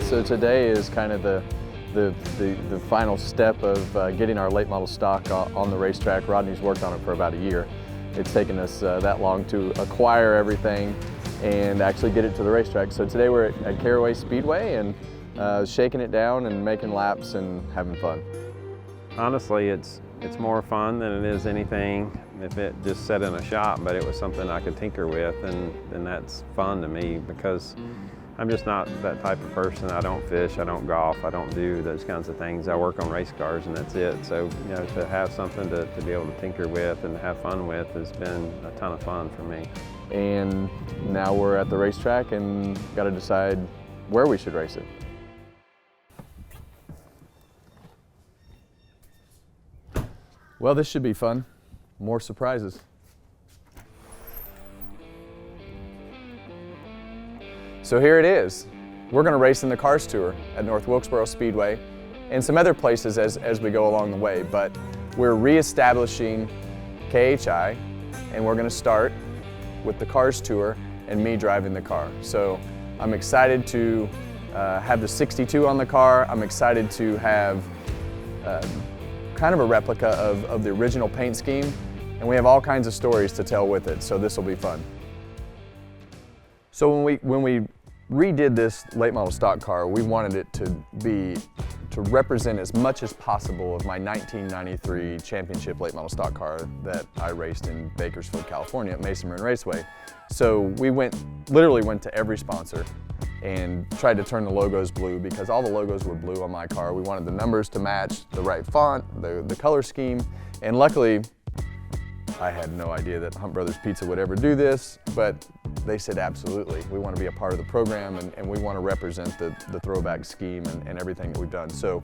So today is kind of the final step of getting our late model stock on the racetrack. Rodney's worked on it for about a year. It's taken us that long to acquire everything and actually get it to the racetrack. So today we're at Caraway Speedway and shaking it down and making laps and having fun. Honestly, it's more fun than it is anything if it just sat in a shop, but it was something I could tinker with, and that's fun to me because I'm just not that type of person. I don't fish, I don't golf, I don't do those kinds of things. I work on race cars and that's it. So, you know, to have something to be able to tinker with and have fun with has been a ton of fun for me. And now we're at the racetrack and got to decide where we should race it. Well, this should be fun. More surprises. So here it is. We're going to race in the Cars Tour at North Wilkesboro Speedway and some other places as we go along the way, but we're reestablishing KHI and we're going to start with the Cars Tour and me driving the car. So I'm excited to have the 62 on the car. I'm excited to have kind of a replica of the original paint scheme, and we have all kinds of stories to tell with it, so this will be fun. So when we redid this late model stock car, we wanted it to represent as much as possible of my 1993 championship late model stock car that I raced in Bakersfield, California at Mesa Marin Raceway. So we literally went to every sponsor and tried to turn the logos blue because all the logos were blue on my car. We wanted the numbers to match the right font, the color scheme, and luckily I had no idea that Hunt Brothers Pizza would ever do this, but they said absolutely. We want to be a part of the program and we want to represent the throwback scheme and everything that we've done. So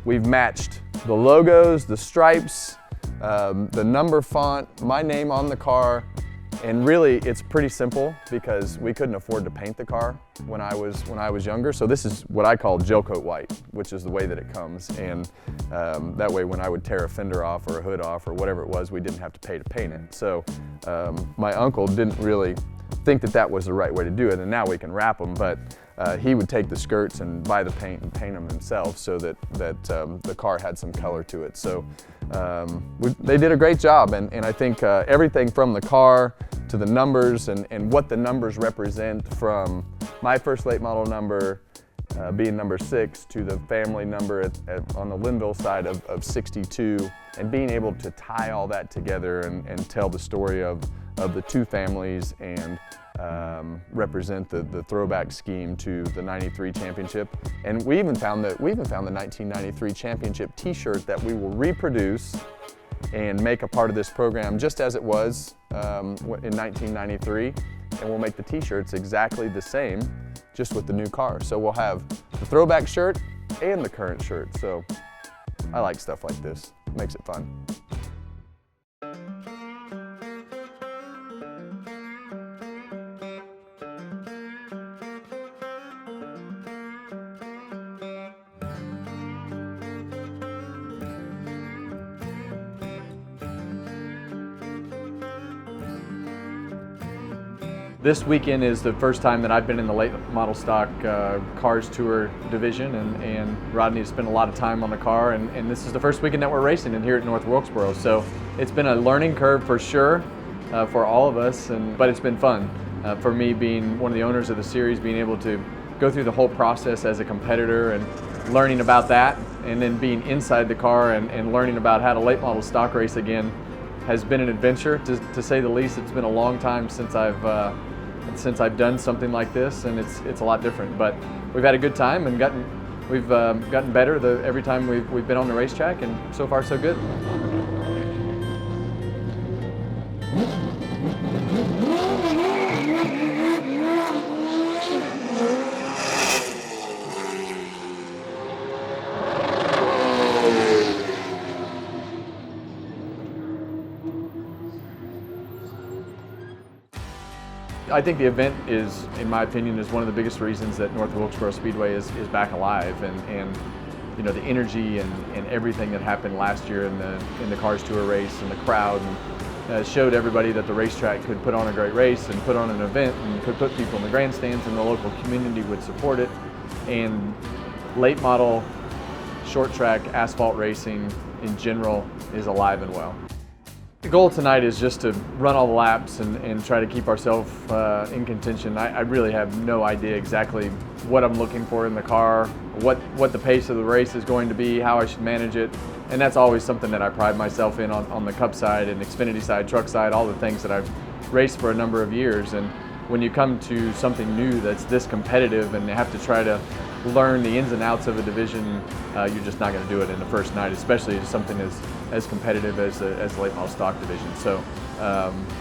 we've matched the logos, the stripes, the number font, my name on the car, and really it's pretty simple because we couldn't afford to paint the car when I was younger. So this is what I call gel coat white, which is the way that it comes. And that way when I would tear a fender off or a hood off or whatever it was, we didn't have to pay to paint it. So my uncle didn't really think that was the right way to do it, and now we can wrap them, but he would take the skirts and buy the paint and paint them himself so that the car had some color to it. So they did a great job, and I think everything from the car to the numbers and what the numbers represent, from my first late model number being number 6 to the family number on the Linville side of 62, and being able to tie all that together and tell the story of the two families and represent the throwback scheme to the '93 championship. And we even found the 1993 championship t-shirt that we will reproduce and make a part of this program just as it was in 1993, and we'll make the t-shirts exactly the same, just with the new car. So we'll have the throwback shirt and the current shirt. So I like stuff like this. It makes it fun. This weekend is the first time that I've been in the late model stock Cars Tour division, and Rodney has spent a lot of time on the car, and this is the first weekend that we're racing in here at North Wilkesboro. So it's been a learning curve for sure for all of us, but it's been fun. For me, being one of the owners of the series, being able to go through the whole process as a competitor and learning about that, and then being inside the car and learning about how to late model stock race again has been an adventure, to say the least. It's been a long time since I've done something like this, and it's a lot different. But we've had a good time and we've gotten better every time we've been on the racetrack, and so far so good. I think the event is, in my opinion, is one of the biggest reasons that North Wilkesboro Speedway is back alive, and you know, the energy and everything that happened last year in the Cars Tour race and the crowd, and showed everybody that the racetrack could put on a great race and put on an event and could put people in the grandstands, and the local community would support it. and late model short track asphalt racing in general is alive and well. The goal tonight is just to run all the laps and try to keep ourselves in contention. I really have no idea exactly what I'm looking for in the car, what the pace of the race is going to be, how I should manage it. And that's always something that I pride myself in on the Cup side and Xfinity side, truck side, all the things that I've raced for a number of years. And when you come to something new that's this competitive and you have to try to learn the ins and outs of a division, you're just not going to do it in the first night, especially something as competitive as the late model stock division. So,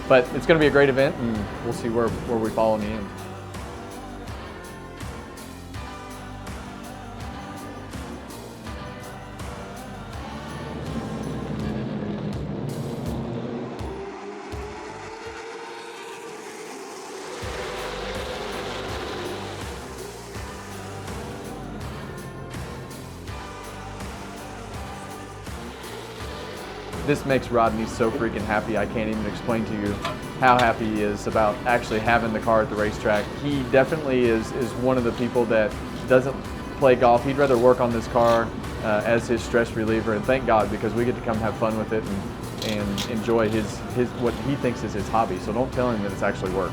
but it's going to be a great event, and we'll see where we fall in the end. This makes Rodney so freaking happy. I can't even explain to you how happy he is about actually having the car at the racetrack. He definitely is one of the people that doesn't play golf. He'd rather work on this car as his stress reliever, and thank God, because we get to come have fun with it and enjoy his what he thinks is his hobby. So don't tell him that it's actually work.